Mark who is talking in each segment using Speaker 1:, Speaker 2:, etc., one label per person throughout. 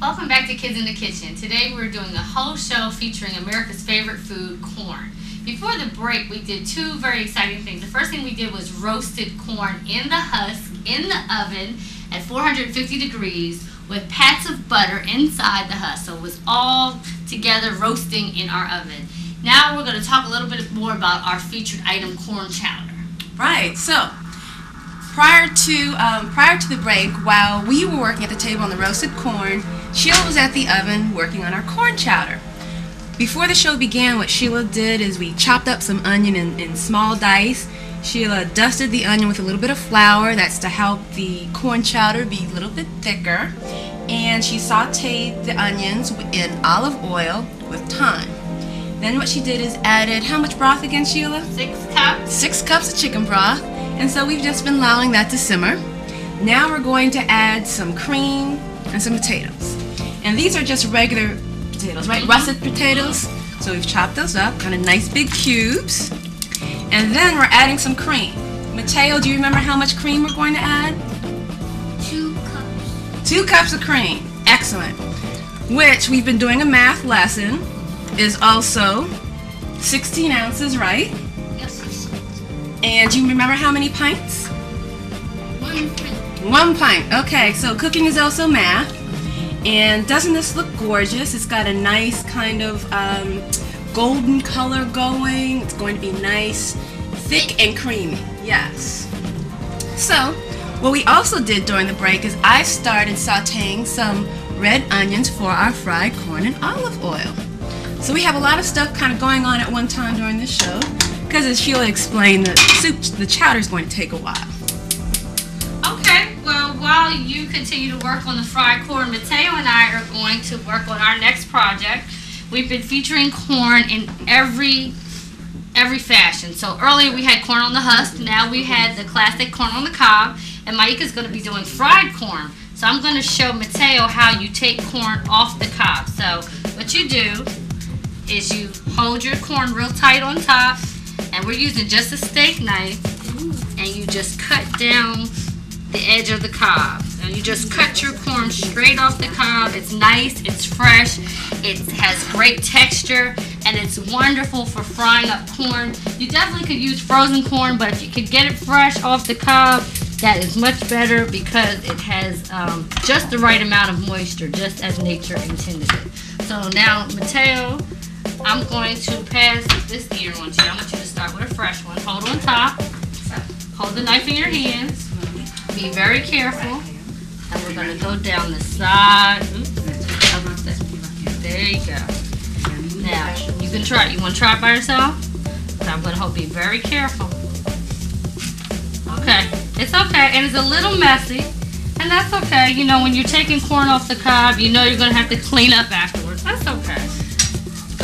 Speaker 1: Welcome back to Kids in the Kitchen. Today we're doing a whole show featuring America's favorite food, corn. Before the break, we did two very exciting things. The first thing we did was roasted corn in the husk, in the oven, at 450 degrees, with pats of butter inside the husk. So it was all together roasting in our oven. Now we're going to talk a little bit more about our featured item, corn chowder.
Speaker 2: Right, so prior to the break, while we were working at the table on the roasted corn, Sheila was at the oven working on our corn chowder. Before the show began, what Sheila did is we chopped up some onion in small dice. Sheila dusted the onion with a little bit of flour. That's to help the corn chowder be a little bit thicker. And she sauteed the onions in olive oil with thyme. Then what she did is added, how much broth again, Sheila?
Speaker 1: 6 cups.
Speaker 2: 6 cups of chicken broth. And so we've just been allowing that to simmer. Now we're going to add some cream and some potatoes. And these are just regular potatoes, right? Russet potatoes. So we've chopped those up, kind of nice big cubes. And then we're adding some cream. Mateo, do you remember how much cream we're going to add?
Speaker 3: 2 cups.
Speaker 2: 2 cups of cream. Excellent. Which we've been doing a math lesson is also 16 ounces, right?
Speaker 3: Yes.
Speaker 2: And do you remember how many pints?
Speaker 3: 1 pint.
Speaker 2: 1 pint. Okay, so cooking is also math. And doesn't this look gorgeous? It's got a nice kind of golden color going. It's going to be nice, thick and creamy. Yes. So, what we also did during the break is I started sauteing some red onions for our fried corn in olive oil. So we have a lot of stuff kind of going on at one time during this show, because as Sheila explained, the chowder is going to take a while.
Speaker 1: Okay, well, while you continue to work on the fried corn, Mateo and I are going to work on our next project. We've been featuring corn in every fashion. So earlier we had corn on the husk, now we had the classic corn on the cob, and Maika's going to be doing fried corn. So I'm going to show Mateo how you take corn off the cob. So what you do is you hold your corn real tight on top, and we're using just a steak knife, and you just cut down the edge of the cob. And you just cut your corn straight off the cob. It's nice, it's fresh, it has great texture, and it's wonderful for frying up corn. You definitely could use frozen corn, but if you could get it fresh off the cob, that is much better because it has just the right amount of moisture, just as nature intended it. So now, Mateo, I'm going to pass this ear on to you. I want you to start with a fresh one. Hold on top. Hold the knife in your hands. Be very careful. And we're going to go down the side. There you go. Now, you can try it. You want to try it by yourself? So I'm going to be very careful. Okay. It's okay. And it's a little messy. And that's okay. You know, when you're taking corn off the cob, you know you're going to have to clean up afterwards. That's okay.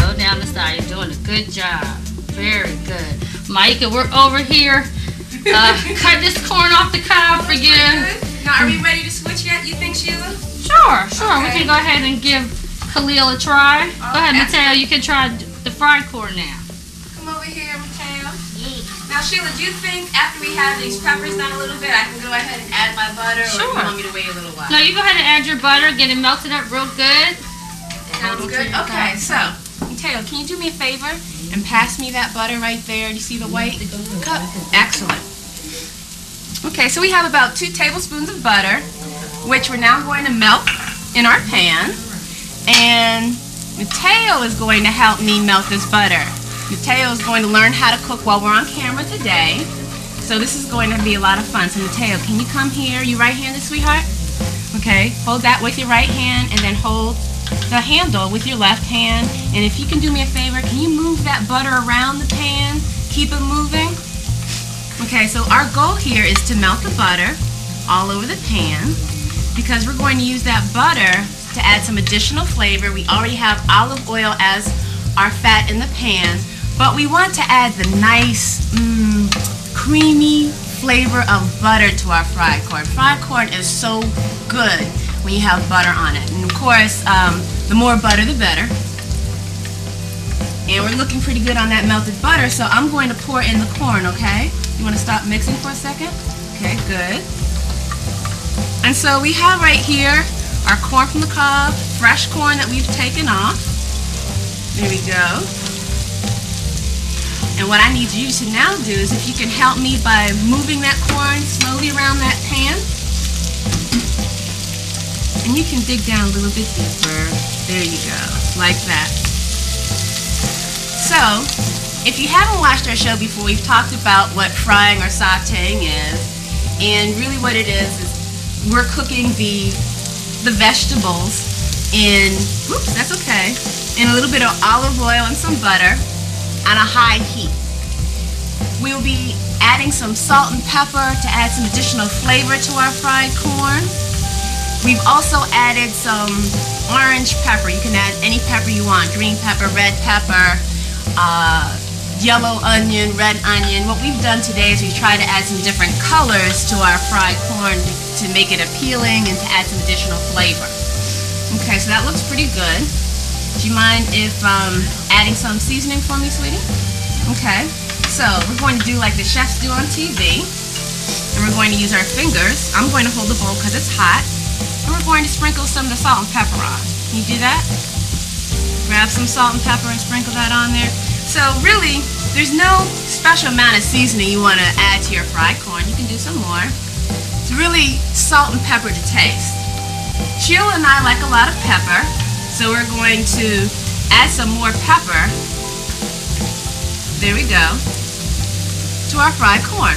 Speaker 1: Go down the side. You're doing a good job. Very good. Maika, we're over here. Cut this corn off the cob for you.
Speaker 2: Now, are we ready to switch yet, you think, Sheila?
Speaker 1: Sure.
Speaker 2: Okay.
Speaker 1: We can go ahead and give Khalil a try. Go ahead, Mateo. You can try the fried corn now.
Speaker 2: Come over here, Mateo. Now, Sheila, do you think after we have these peppers done a little bit, I can go ahead and add my butter, or do you want me to wait a little while?
Speaker 1: No, you go ahead and add your butter. Get it melted up real good.
Speaker 2: Sounds good. Okay, so, Mateo, can you do me a favor and pass me that butter right there? Do you see the white cup? Excellent. Okay, so we have about 2 tablespoons of butter, which we're now going to melt in our pan. And Mateo is going to help me melt this butter. Mateo is going to learn how to cook while we're on camera today. So this is going to be a lot of fun. So Mateo, can you come here? You right-handed, sweetheart? Okay, hold that with your right hand and then hold the handle with your left hand. And if you can do me a favor, can you move that butter around the pan? Keep it moving. Okay, so our goal here is to melt the butter all over the pan because we're going to use that butter to add some additional flavor. We already have olive oil as our fat in the pan, but we want to add the nice, creamy flavor of butter to our fried corn. Fried corn is so good when you have butter on it. And of course, the more butter, the better. And we're looking pretty good on that melted butter, so I'm going to pour in the corn, okay? You want to stop mixing for a second? Okay, good. And so we have right here our corn from the cob, fresh corn that we've taken off. There we go. And what I need you to now do is if you can help me by moving that corn slowly around that pan. And you can dig down a little bit deeper. There you go, like that. So, if you haven't watched our show before, we've talked about what frying or sauteing is. And really what it is we're cooking the vegetables in, oops, that's okay, in a little bit of olive oil and some butter on a high heat. We'll be adding some salt and pepper to add some additional flavor to our fried corn. We've also added some orange pepper. You can add any pepper you want, green pepper, red pepper, yellow onion, red onion. What we've done today is we try to add some different colors to our fried corn to make it appealing and to add some additional flavor. Okay, so that looks pretty good. Do you mind if adding some seasoning for me, sweetie? Okay, so we're going to do like the chefs do on TV. And we're going to use our fingers. I'm going to hold the bowl because it's hot. And we're going to sprinkle some of the salt and pepper on. Can you do that? Grab some salt and pepper and sprinkle that on there. So really, there's no special amount of seasoning you want to add to your fried corn. You can do some more. It's really salt and pepper to taste. Sheila and I like a lot of pepper, so we're going to add some more pepper. There we go. To our fried corn.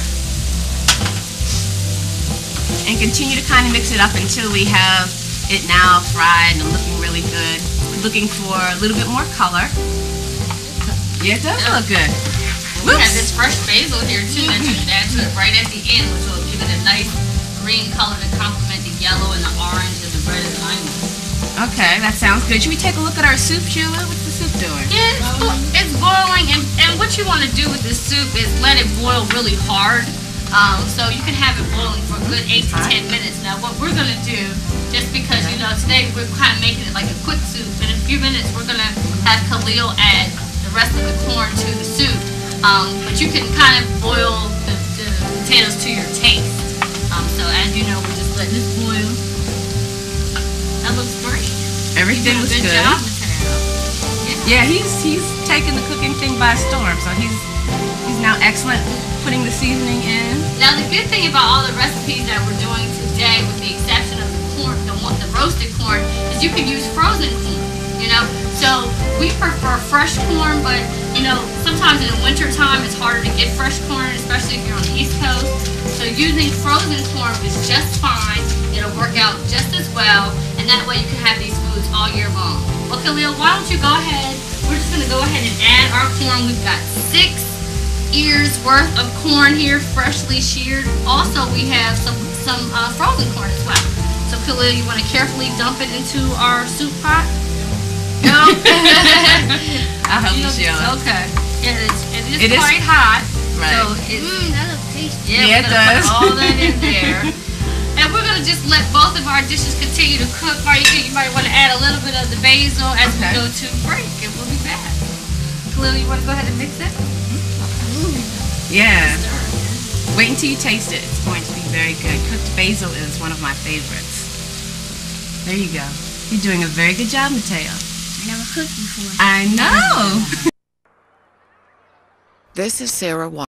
Speaker 2: And continue to kind of mix it up until we have it now fried and looking really good. Looking for a little bit more color. Yeah, it does look good.
Speaker 1: We have this fresh basil here too that you can add to it right at the end, which will give it a nice green color to complement the yellow and the orange and the red and the onion.
Speaker 2: Okay, that sounds good. Should we take a look at our soup, Sheila? What's the soup doing?
Speaker 1: Yeah, it's boiling, and what you want to do with this soup is let it boil really hard. So you can have it boiling for a good 8 to 10 minutes. Now what we're going to do, just because, you know, today we're kind of making it like a quick soup. In a few minutes we're going to have Khalil add the rest of the corn to the soup. But you can kind of boil the potatoes to your taste. So as you know, we're just letting this boil. That looks great.
Speaker 2: Everything looks good.
Speaker 1: Good job, Mateo.
Speaker 2: Yeah, he's taken the cooking thing by storm. So he's now excellent putting the seasoning in.
Speaker 1: Now the good thing about all the recipes that we're doing today, with the exception of the corn, the roasted corn, is you can use frozen corn. You know, so we prefer fresh corn, but you know, sometimes in the winter time it's harder to get fresh corn, especially if you're on the East Coast. So using frozen corn is just fine. It'll work out just as well, and that way you can have these foods all year long. Well, Khalil, why don't you go ahead? We're just going to go ahead and add our corn. We've got 6 ears worth of corn here, freshly sheared. Also, we have some frozen corn as well. So, Khalil, you want to carefully dump it into our soup pot? No.
Speaker 2: I'll help you, Sheila.
Speaker 1: Okay. It is quite hot.
Speaker 2: Right.
Speaker 1: So
Speaker 3: That looks tasty.
Speaker 1: yeah,
Speaker 2: it
Speaker 1: we're gonna
Speaker 2: does.
Speaker 1: put all that in there. And we're going to just let both of our dishes continue to cook. While you might want to add a little bit of the basil as we go to break, and we'll be back. Khalil, you want to go ahead and mix it?
Speaker 2: Yeah. Wait until you taste it. It's going to be very good. Cooked basil is one of my favorites. There you go. You're doing a very good job, Mateo.
Speaker 3: I never cooked before.
Speaker 2: I know.
Speaker 4: This is Sarah Watt.